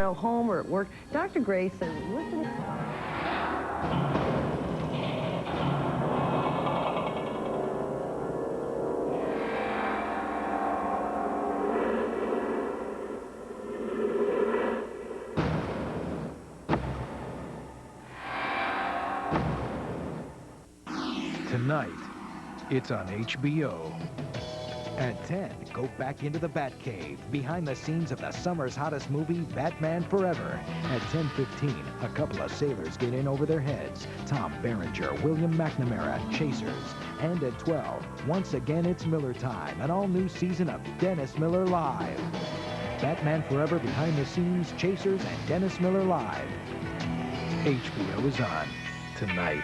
know, home or at work, Dr. Gray says, listen. Tonight, it's on HBO. At 10, go back into the Batcave, behind the scenes of the summer's hottest movie, Batman Forever. At 10:15, a couple of sailors get in over their heads. Tom Berenger, William McNamara, Chasers. And at 12, once again, it's Miller time, an all-new season of Dennis Miller Live. Batman Forever, behind the scenes, Chasers, and Dennis Miller Live. HBO is on tonight.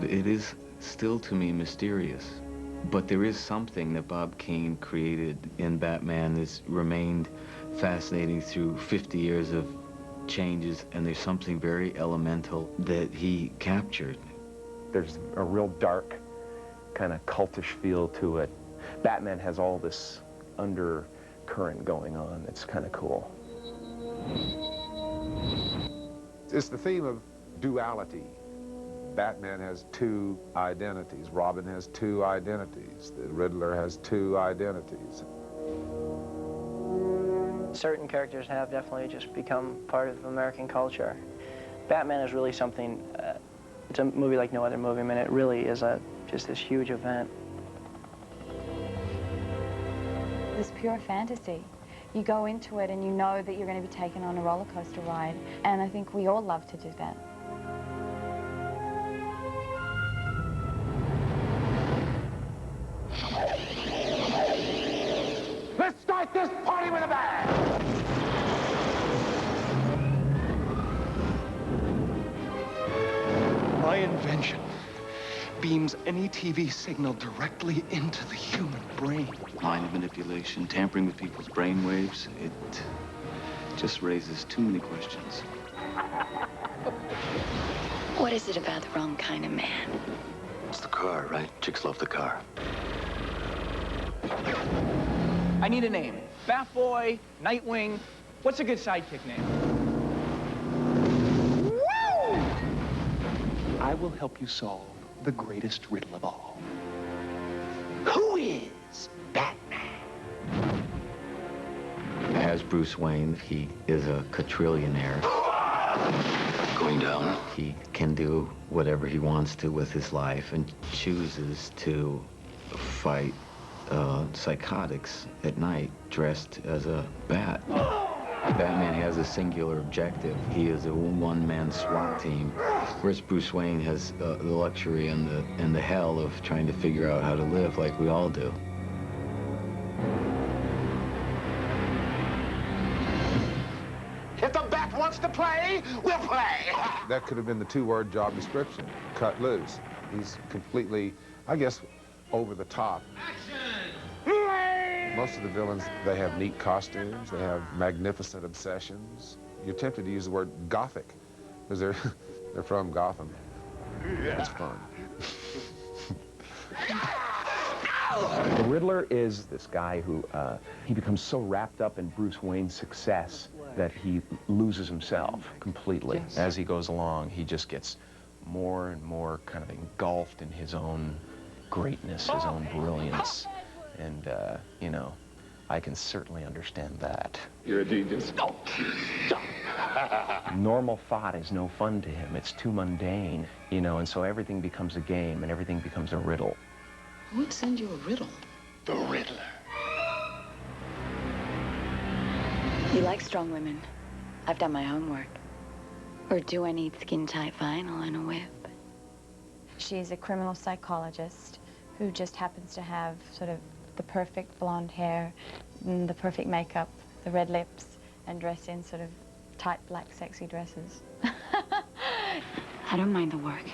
It is still, to me, mysterious. But there is something that Bob Kane created in Batman that's remained fascinating through 50 years of changes, and there's something very elemental that he captured. There's a real dark, kind of cultish feel to it. Batman has all this undercurrent going on. It's kind of cool. It's the theme of duality. Batman has two identities. Robin has two identities. The Riddler has two identities. Certain characters have definitely just become part of American culture. Batman is really something, it's a movie like no other movie. I mean, it really is just this huge event. It's pure fantasy. You go into it and you know that you're going to be taken on a roller coaster ride. And I think we all love to do that. Let's start this party with a bang! My invention beams any TV signal directly into the human brain. Mind manipulation, tampering with people's brain waves, it just raises too many questions. What is it about the wrong kind of man? It's the car, right? Chicks love the car. I need a name. Batboy, Nightwing. What's a good sidekick name? Woo! I will help you solve the greatest riddle of all. Who is Batman? As Bruce Wayne, he is a quadrillionaire. Going down. He can do whatever he wants to with his life and chooses to fight psychotics at night dressed as a bat. Batman has a singular objective. He is a one-man SWAT team, whereas Bruce Wayne has the luxury and the hell of trying to figure out how to live like we all do. If the bat wants to play, we'll play. That could have been the two-word job description, cut loose. He's completely, I guess, over the top. Most of the villains, they have neat costumes, they have magnificent obsessions. You're tempted to use the word Gothic, because they're from Gotham. It's fun. The Riddler is this guy who, he becomes so wrapped up in Bruce Wayne's success that he loses himself completely. Yes. As he goes along, he just gets more and more kind of engulfed in his own greatness, his own brilliance. And, you know, I can certainly understand that. You're a genius. No. Normal thought is no fun to him. It's too mundane, you know, and so everything becomes a game and everything becomes a riddle. Who would send you a riddle? The Riddler. You like strong women. I've done my homework. Or do I need skin-tight vinyl and a whip? She's a criminal psychologist who just happens to have sort of the perfect blonde hair, the perfect makeup, the red lips, and dress in sort of tight black sexy dresses. I don't mind the work.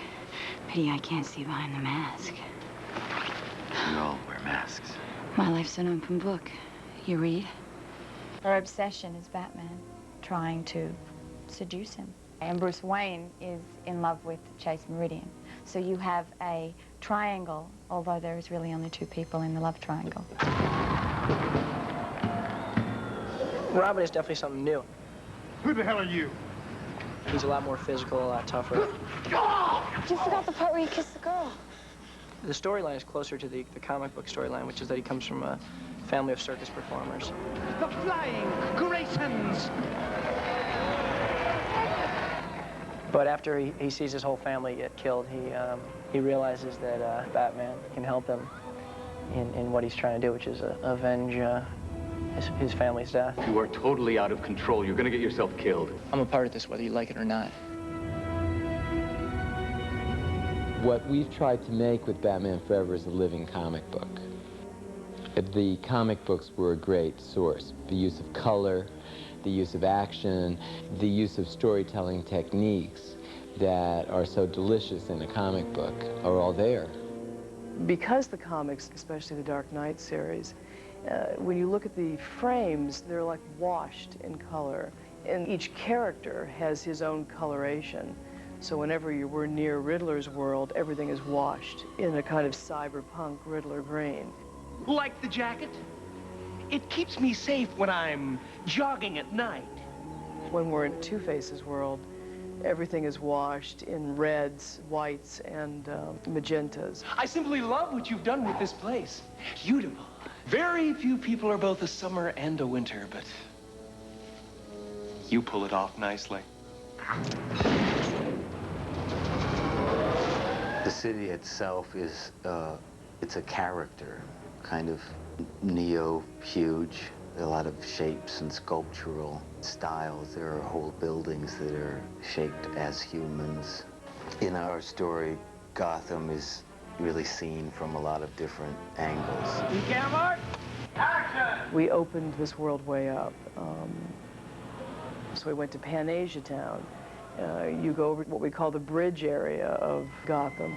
Pity I can't see behind the mask. We all wear masks. My life's an open book. You read? Her obsession is Batman, trying to seduce him. And Bruce Wayne is in love with Chase Meridian. So you have a triangle, although there is really only two people in the love triangle. Robin is definitely something new. Who the hell are you? He's a lot more physical, a lot tougher. You forgot the part where you kissed the girl. The storyline is closer to the comic book storyline, which is that he comes from a family of circus performers. The Flying Graysons! But after he sees his whole family get killed, he realizes that Batman can help him in what he's trying to do, which is avenge his family's death. You are totally out of control. You're gonna get yourself killed. I'm a part of this, whether you like it or not. What we've tried to make with Batman Forever is a living comic book. The comic books were a great source. The use of color, the use of action, the use of storytelling techniques that are so delicious in a comic book are all there. Because the comics, especially the Dark Knight series, when you look at the frames, they're like washed in color. And each character has his own coloration. So whenever you were near Riddler's world, everything is washed in a kind of cyberpunk Riddler green. Like the jacket? It keeps me safe when I'm jogging at night. When we're in Two-Face's world, everything is washed in reds, whites, and magentas. I simply love what you've done with this place. Beautiful. Very few people are both a summer and a winter, but you pull it off nicely. The city itself is, it's a character, kind of neo-huge. A lot of shapes and sculptural styles. There are whole buildings that are shaped as humans. In our story, Gotham is really seen from a lot of different angles. Camera, action! We opened this world way up. So we went to Pan-Asia Town. You go over what we call the bridge area of Gotham.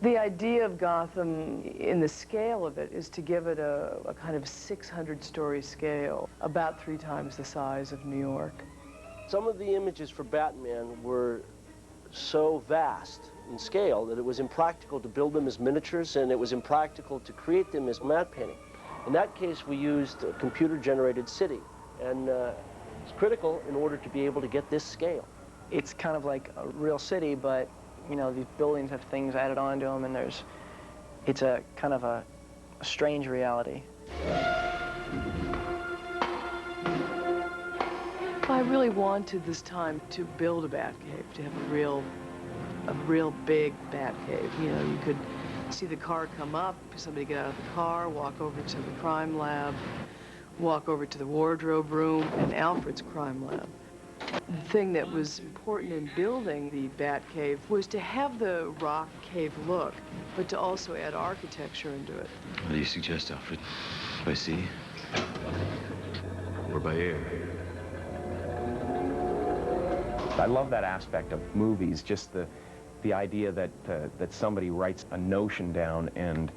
The idea of Gotham, in the scale of it, is to give it a kind of 600-story scale, about 3 times the size of New York. Some of the images for Batman were so vast in scale that it was impractical to build them as miniatures, and it was impractical to create them as matte painting. In that case, we used a computer-generated city, and it's critical in order to be able to get this scale. It's kind of like a real city, but you know, these buildings have things added onto them, and it's a kind of a strange reality. I really wanted this time to build a Batcave, to have a real big Batcave. You know, you could see the car come up, somebody get out of the car, walk over to the crime lab, walk over to the wardrobe room, and Alfred's crime lab. The thing that was important in building the Batcave was to have the rock cave look, but to also add architecture into it. What do you suggest, Alfred? By sea? Or by air? I love that aspect of movies, just the idea that somebody writes a notion down and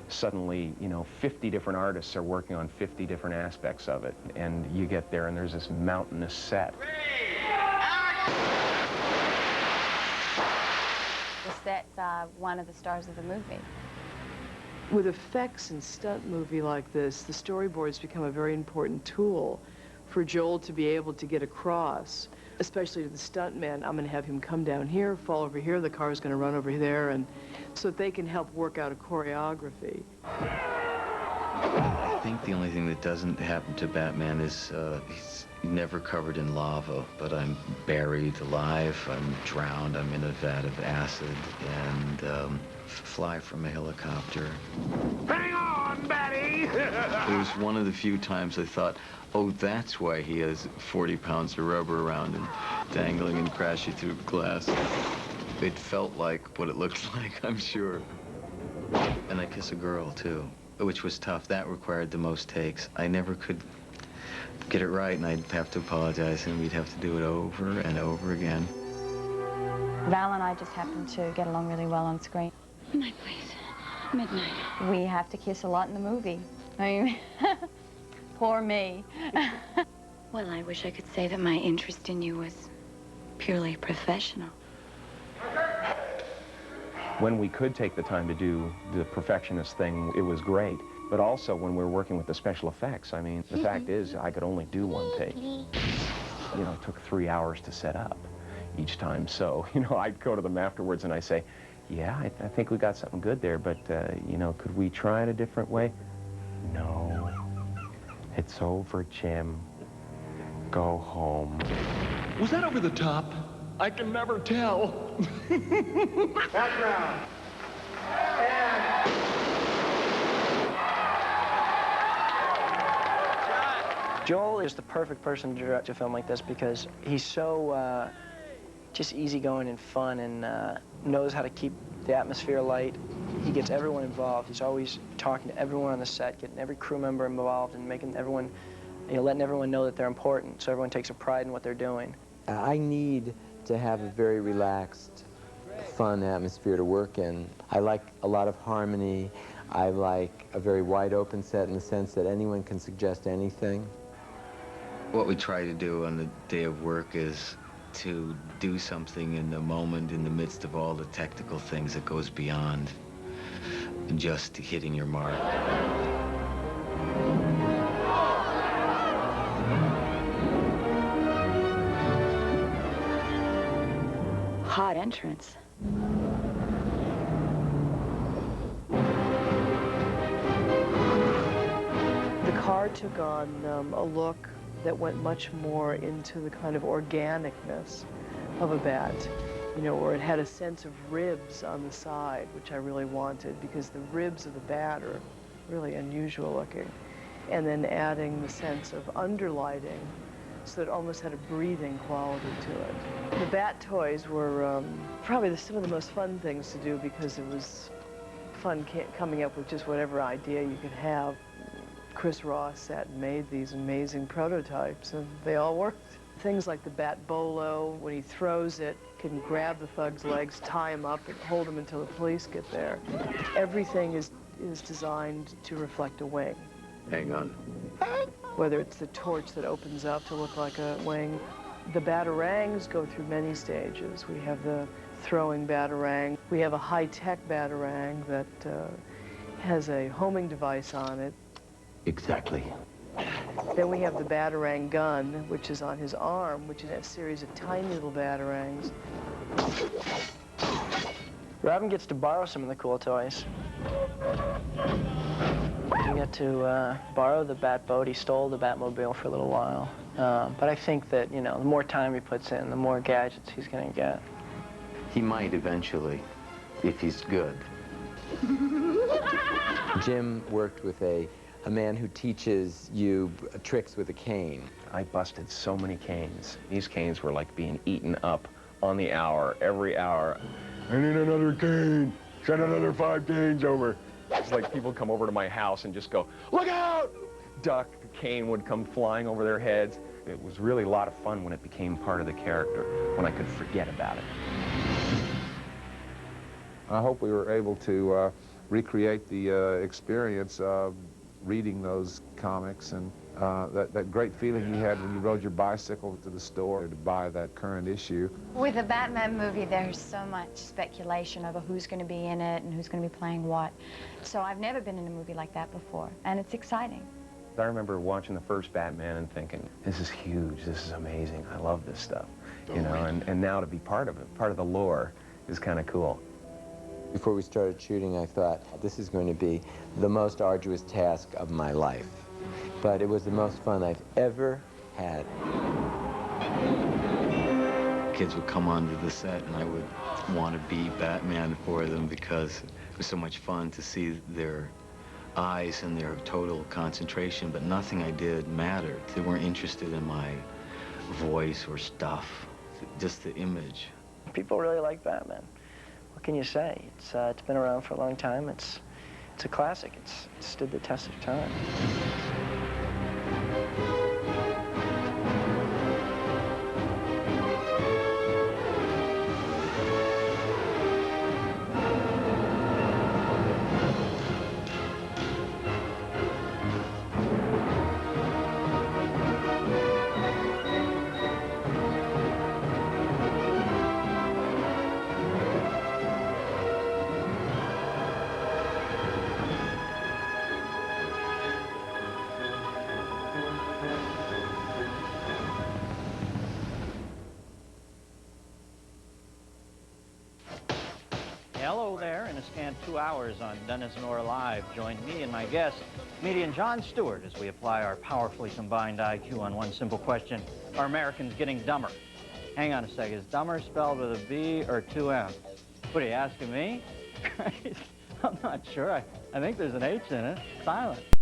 suddenly, you know, 50 different artists are working on 50 different aspects of it, and you get there and there's this mountainous set. The sets are one of the stars of the movie. With effects and stunt movie like this, the storyboards become a very important tool for Joel to be able to get across, especially to the stuntmen. I'm going to have him come down here, fall over here, the car's going to run over there, and so that they can help work out a choreography. I think the only thing that doesn't happen to Batman is he's never covered in lava, but I'm buried alive, I'm drowned, I'm in a vat of acid, and fly from a helicopter. Hang on, Batty! It was one of the few times I thought, oh, that's why he has 40 pounds of rubber around him, dangling and crashing through glass. It felt like what it looked like, I'm sure. And I kiss a girl, too, which was tough. That required the most takes. I never could get it right, and I'd have to apologize, and we'd have to do it over and over again. Val and I just happen to get along really well on screen. Midnight, please. Midnight. We have to kiss a lot in the movie. I mean, poor me. Well, I wish I could say that my interest in you was purely professional. When we could take the time to do the perfectionist thing, it was great. But also when we were working with the special effects, I mean, the fact is I could only do one take. You know, it took 3 hours to set up each time. So, you know, I'd go to them afterwards and I say, yeah, I think we got something good there, but, you know, could we try it a different way? No, it's over, Jim. Go home. Was that over the top? I can never tell. Background. Joel is the perfect person to direct a film like this because he's so just easygoing and fun and knows how to keep the atmosphere light. He gets everyone involved. He's always talking to everyone on the set, getting every crew member involved and making everyone, you know, letting everyone know that they're important so everyone takes a pride in what they're doing. I need to have a very relaxed, fun atmosphere to work in. I like a lot of harmony. I like a very wide open set in the sense that anyone can suggest anything. What we try to do on the day of work is to do something in the moment, in the midst of all the technical things that goes beyond just hitting your mark. Hot entrance. The car took on a look that went much more into the kind of organicness of a bat, you know, where it had a sense of ribs on the side, which I really wanted because the ribs of the bat are really unusual looking. And then adding the sense of underlighting so that it almost had a breathing quality to it. The bat toys were probably some of the most fun things to do because it was fun coming up with just whatever idea you could have. Chris Ross sat and made these amazing prototypes, and they all worked. Things like the bat bolo, when he throws it, can grab the thug's legs, tie him up, and hold him until the police get there. Everything is designed to reflect a wing. Hang on. Whether it's the torch that opens up to look like a wing. The batarangs go through many stages. We have the throwing batarang. We have a high-tech batarang that has a homing device on it. Exactly. Then we have the batarang gun, which is on his arm, which is a series of tiny little batarangs. Robin gets to borrow some of the cool toys. He got to borrow the bat boat. He stole the Batmobile for a little while. But I think that, you know, the more time he puts in, the more gadgets he's going to get. He might eventually, if he's good. Jim worked with a man who teaches you tricks with a cane. I busted so many canes. These canes were like being eaten up on the hour, every hour. I need another cane. Send another 5 canes over. It's like people come over to my house and just go, look out! Duck, the cane would come flying over their heads. It was really a lot of fun when it became part of the character, when I could forget about it. I hope we were able to recreate the experience of reading those comics and that great feeling you had when you rode your bicycle to the store to buy that current issue. With a Batman movie, there's so much speculation over who's going to be in it and who's going to be playing what. So I've never been in a movie like that before, and it's exciting. I remember watching the first Batman and thinking, this is huge, this is amazing, I love this stuff. You know, and now to be part of it, part of the lore, is kind of cool. Before we started shooting, I thought, this is going to be the most arduous task of my life. But it was the most fun I've ever had. Kids would come onto the set and I would want to be Batman for them because it was so much fun to see their eyes and their total concentration, but nothing I did mattered. They weren't interested in my voice or stuff, just the image. People really like Batman. what can you say? It's been around for a long time. It's a classic. It's stood the test of time. Hello there. In a scant 2 hours on Dennis and Nora Live, join me and my guest, comedian Jon Stewart, as we apply our powerfully combined IQ on one simple question: are Americans getting dumber? Hang on a sec. Is dumber spelled with a B or 2 M's? What are you asking me? I'm not sure. I think there's an H in it. Silent.